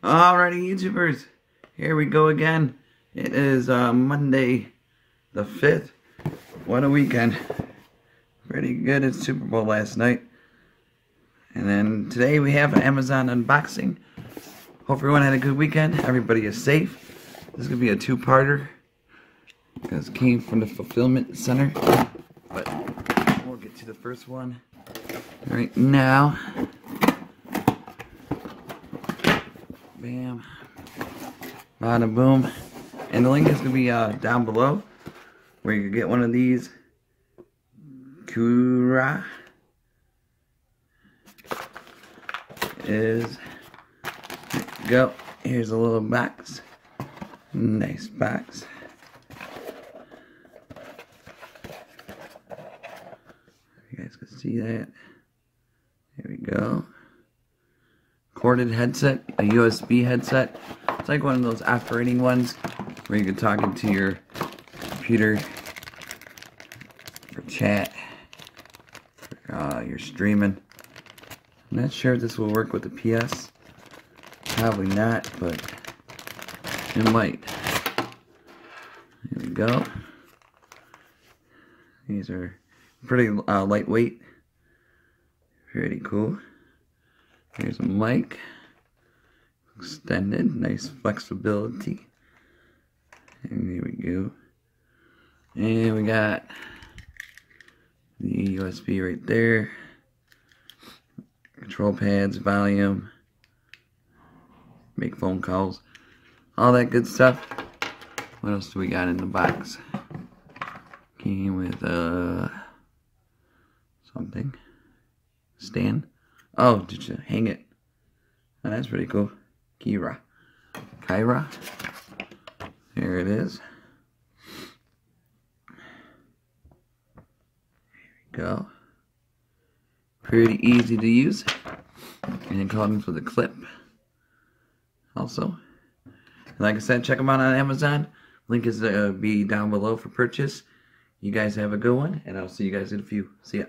Alrighty, YouTubers, here we go again. It is Monday the 5th. What a weekend. Pretty good. It's Super Bowl last night. And then today we have an Amazon unboxing. Hope everyone had a good weekend. Everybody is safe. This is going to be a two-parter because it came from the fulfillment center. But we'll get to the first one right now. Bam. Bada boom. And the link is going to be down below where you can get one of these. Kujira is, there you go. Here's a little box. Nice box. You guys can see that. There we go. Corded headset, a USB headset. It's like one of those operating ones where you can talk into your computer for chat. You're streaming. I'm not sure if this will work with the PS. Probably not, but it might. There we go. These are pretty lightweight. Pretty cool. Here's a mic. Extended. Nice flexibility. And here we go. And we got the USB right there. Control pads, volume. Make phone calls. All that good stuff. What else do we got in the box? Came with something. Stand. Oh, did you hang it? Oh, that's pretty cool. Kyra. There it is. There we go. Pretty easy to use. And it comes with a clip. Also. And like I said, check them out on Amazon. Link is be down below for purchase. You guys have a good one, and I'll see you guys in a few. See ya.